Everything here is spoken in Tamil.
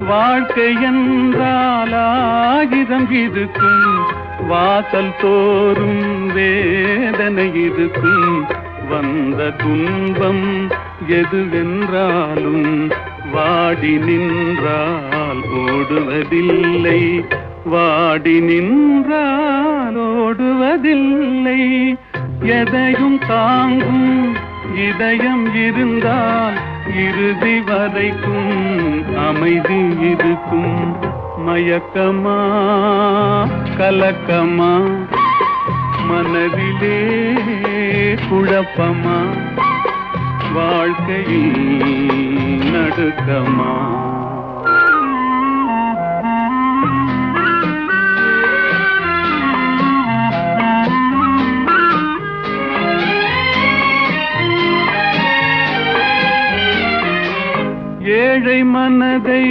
வாழ்க்கை என்றால் ஆயிரம் இருக்கும், வாசல் தோறும் வேதனை இருக்கும். வந்த துன்பம் எதுவென்றாலும் வாடி நின்றால் ஓடுவதில்லை, வாடி நின்றால் ஓடுவதில்லை. எதையும் தாங்கும் இதயம் இருந்தால் இறுதி வரைக்கும் அமைதி இருக்கும். மயக்கமா கலக்கமா, மனதிலே குழப்பமா, வாழ்க்கையில் நடுக்கமா. ஏழை மனதை